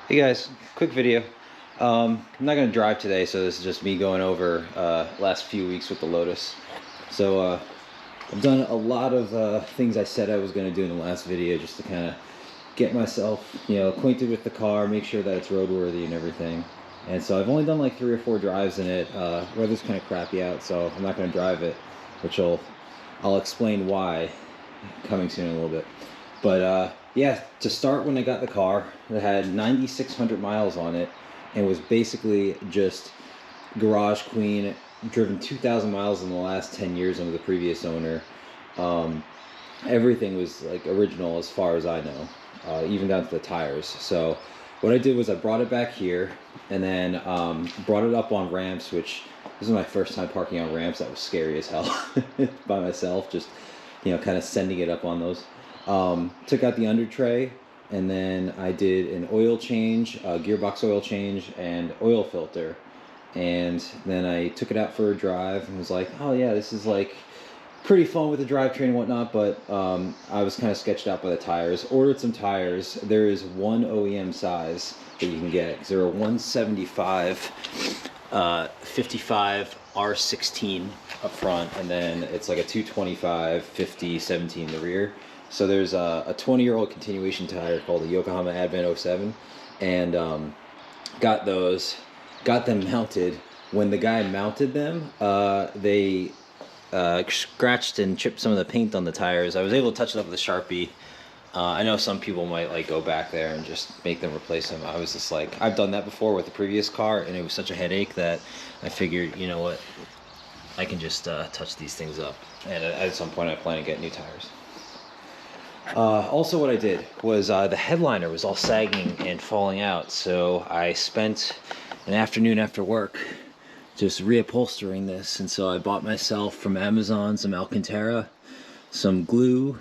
Hey guys, quick video. I'm not going to drive today, so this is just me going over last few weeks with the Lotus. So I've done a lot of things I said I was going to do in the last video just to kind of get myself, acquainted with the car, make sure that it's roadworthy and everything. And so I've only done like 3 or 4 drives in it. Weather's kind of crappy out, so I'm not going to drive it, which I'll explain why coming soon in a little bit. But yeah, to start, when I got the car, it had 9,600 miles on it and was basically just garage queen, driven 2,000 miles in the last 10 years under the previous owner. Everything was like original as far as I know, even down to the tires. So what I did was I brought it back here and then brought it up on ramps, which this was my first time parking on ramps. That was scary as hell by myself, just kind of sending it up on those. Took out the under tray, and then I did an oil change, gearbox oil change, and oil filter. And then I took it out for a drive and was like, oh yeah, this is like pretty fun with the drivetrain and whatnot, but I was kind of sketched out by the tires. Ordered some tires. There is one OEM size that you can get, because there are 175 55 R16 up front, and then it's like a 225 50 17 in the rear. So there's a 20-year-old continuation tire called the Yokohama Advent 07, and got them mounted. When the guy mounted them, they scratched and chipped some of the paint on the tires. I was able to touch it up with a Sharpie. I know some people might like go back there and just make them replace them. I was just like, I've done that before with the previous car, and it was such a headache that I figured, you know what, I can just touch these things up. And at some point I plan to get new tires. Also what I did was the headliner was all sagging and falling out, so I spent an afternoon after work just reupholstering this. And so I bought myself from Amazon some Alcantara, some glue,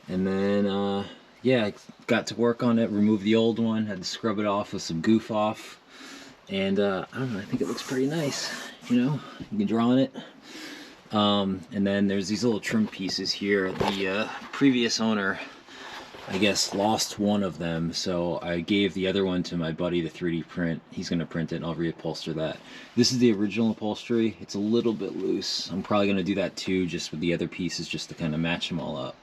and then yeah, I got to work on it, removed the old one, had to scrub it off with some goof off, and I don't know, I think it looks pretty nice. You can draw on it. And then there's these little trim pieces here. The previous owner, I guess, lost one of them, so I gave the other one to my buddy to 3D print. He's going to print it and I'll reupholster that. This is the original upholstery. It's a little bit loose. I'm probably going to do that too, just with the other pieces, just to kind of match them all up.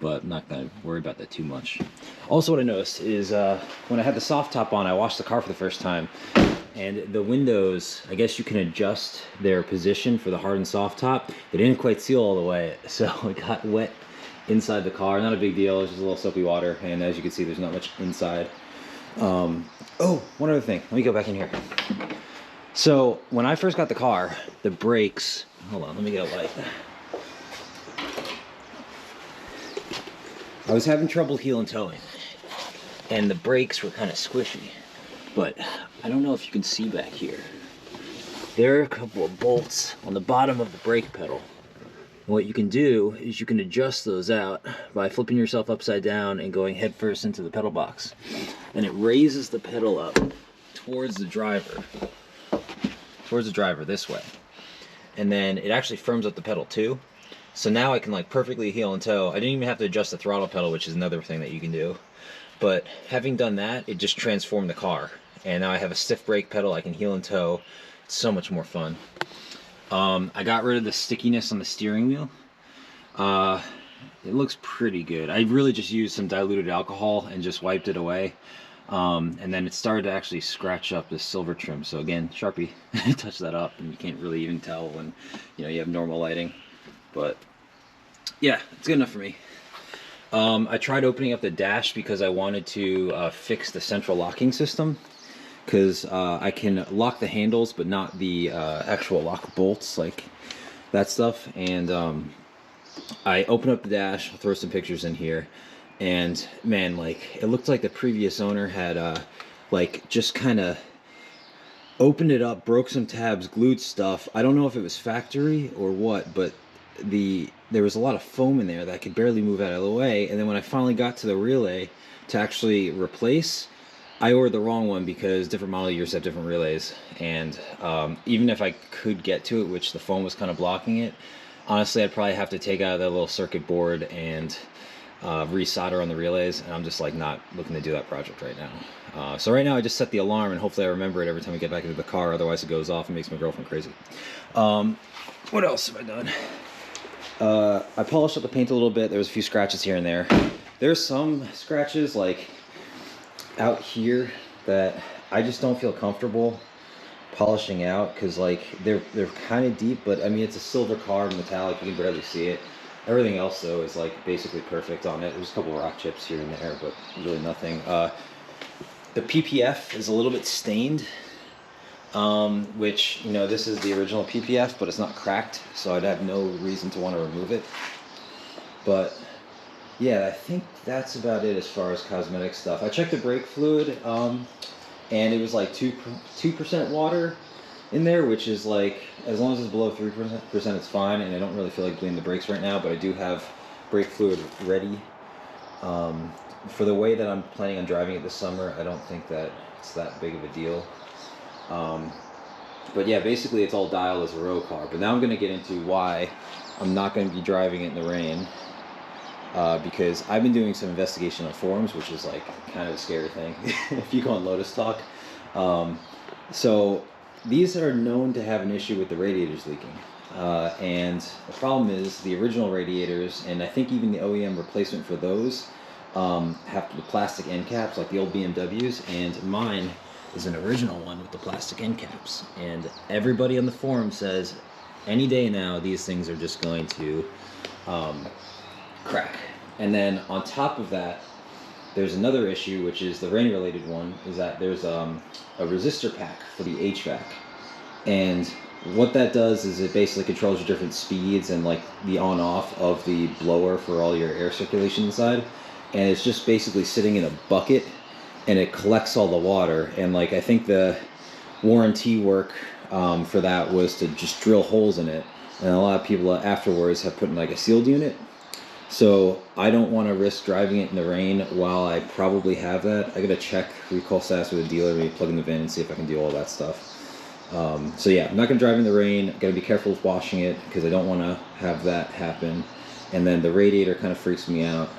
But I'm not going to worry about that too much. Also, what I noticed is when I had the soft top on, I washed the car for the first time. And the windows, I guess you can adjust their position for the hard and soft top. They didn't quite seal all the way, so it got wet inside the car. Not a big deal, it's just a little soapy water, and as you can see, there's not much inside. Oh, one other thing, let me go back in here. So when I first got the car, the brakes, hold on, let me get a light. I was having trouble heel and toeing, and the brakes were kind of squishy. But I don't know if you can see back here. There are a couple of bolts on the bottom of the brake pedal. And what you can do is you can adjust those out by flipping yourself upside down and going headfirst into the pedal box. And it raises the pedal up towards the driver this way. And then it actually firms up the pedal too. So now I can like perfectly heel and toe. I didn't even have to adjust the throttle pedal, which is another thing that you can do. But having done that, it just transformed the car. And now I have a stiff brake pedal, I can heel and toe. It's so much more fun. I got rid of the stickiness on the steering wheel. It looks pretty good. I really just used some diluted alcohol and just wiped it away. And then it started to actually scratch up the silver trim. So again, Sharpie, touch that up, and you can't really even tell when you have normal lighting. But yeah, it's good enough for me. I tried opening up the dash because I wanted to fix the central locking system, because I can lock the handles but not the actual lock bolts, like that stuff. And I opened up the dash. I'll throw some pictures in here, and man, like, it looked like the previous owner had like just kind of opened it up, broke some tabs, glued stuff. I don't know if it was factory or what, but there was a lot of foam in there that I could barely move out of the way. And then when I finally got to the relay to actually replace, I ordered the wrong one because different model years have different relays. And even if I could get to it, which the foam was kind of blocking it, honestly I'd probably have to take out that little circuit board and resolder on the relays, and I'm just like not looking to do that project right now. So right now I just set the alarm, and hopefully I remember it every time I get back into the car. Otherwise it goes off and makes my girlfriend crazy. What else have I done? I polished up the paint a little bit. There was a few scratches here and there. There's some scratches like out here that I just don't feel comfortable polishing out because like they're kind of deep, but I mean it's a silver car, metallic, you can barely see it. Everything else though is like basically perfect on it. There's a couple of rock chips here and there, but really nothing. The PPF is a little bit stained, which, you know, this is the original PPF, but it's not cracked, so I'd have no reason to want to remove it. But yeah, I think that's about it as far as cosmetic stuff. I checked the brake fluid, and it was like 2% water in there, which is like, as long as it's below 3%, it's fine, and I don't really feel like bleeding the brakes right now, but I do have brake fluid ready. For the way that I'm planning on driving it this summer, I don't think that it's that big of a deal. But yeah, basically it's all dialed as a road car, but now I'm going to get into why I'm not going to be driving it in the rain. Because I've been doing some investigation on forums, which is like kind of a scary thing if you go on Lotus Talk. So these are known to have an issue with the radiators leaking. And the problem is the original radiators, and I think even the OEM replacement for those, have the plastic end caps like the old BMWs, and mine is an original one with the plastic end caps. And everybody on the forum says any day now these things are just going to crack. And then on top of that, there's another issue, which is the rain related one, is that there's a resistor pack for the HVAC. And what that does is it basically controls your different speeds and like the on off of the blower for all your air circulation inside. And it's just basically sitting in a bucket, and it collects all the water. And like I think the warranty work for that was to just drill holes in it. And a lot of people afterwards have put in like a sealed unit. So I don't want to risk driving it in the rain while I probably have that. I gotta check recall status with a dealer, maybe plug in the VIN and see if I can do all that stuff. So yeah, I'm not gonna drive in the rain. Gotta be careful with washing it because I don't want to have that happen. And then the radiator kind of freaks me out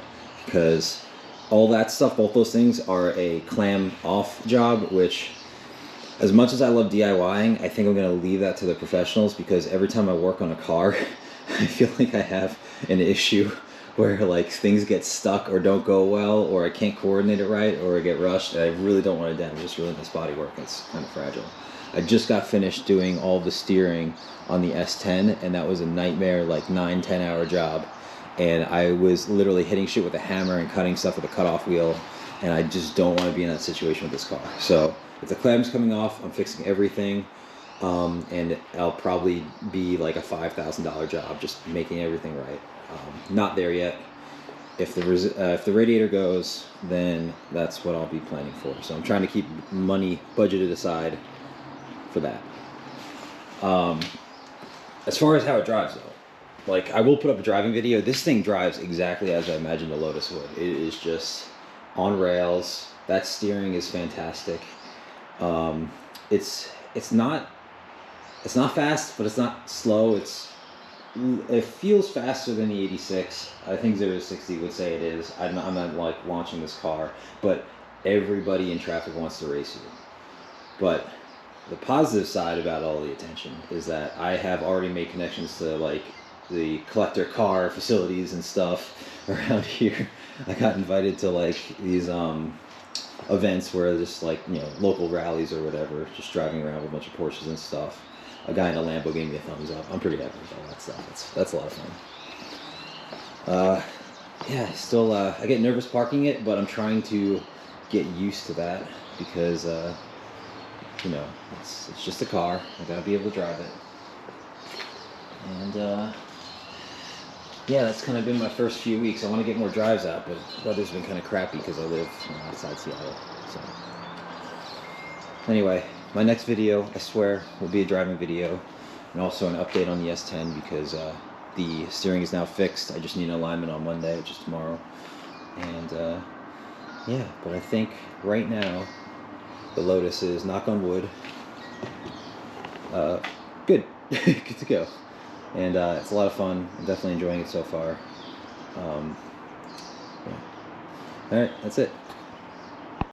because all that stuff, both those things are a clam off job, which as much as I love DIYing, I think I'm gonna leave that to the professionals because every time I work on a car, I feel like I have an issue where like things get stuck or don't go well, or I can't coordinate it right, or I get rushed. I really don't want to damage this relentless bodywork. It's kind of fragile. I just got finished doing all the steering on the S10, and that was a nightmare, like 9-10 hour job. And I was literally hitting shit with a hammer and cutting stuff with a cutoff wheel, and I just don't want to be in that situation with this car. So if the clam's coming off, I'm fixing everything. And I'll probably be like a $5,000 job, just making everything right. Not there yet. If the radiator goes, then that's what I'll be planning for. So I'm trying to keep money budgeted aside for that. As far as how it drives though, like I will put up a driving video. This thing drives exactly as I imagined a Lotus would. It is just on rails. That steering is fantastic. It's not fast, but it's not slow. It feels faster than the 86. I think 0 to 60 would say it is. I'm not like launching this car, but everybody in traffic wants to race you. But the positive side about all the attention is that I have already made connections to like the collector car facilities and stuff around here. I got invited to like these events where just like, you know, local rallies or whatever, just driving around with a bunch of Porsches and stuff. A guy in a Lambo gave me a thumbs up. I'm pretty happy with all that stuff. That's a lot of fun. Yeah, still I get nervous parking it, but I'm trying to get used to that because you know, it's just a car. I gotta be able to drive it. And yeah, that's kind of been my first few weeks. I want to get more drives out, but the weather's been kind of crappy because I live, you know, outside Seattle. So anyway, my next video, I swear, will be a driving video, and also an update on the S10 because the steering is now fixed. I just need an alignment on Monday, which is tomorrow. And yeah, but I think right now the Lotus is, knock on wood, good, good to go. And it's a lot of fun. I'm definitely enjoying it so far. All right, that's it.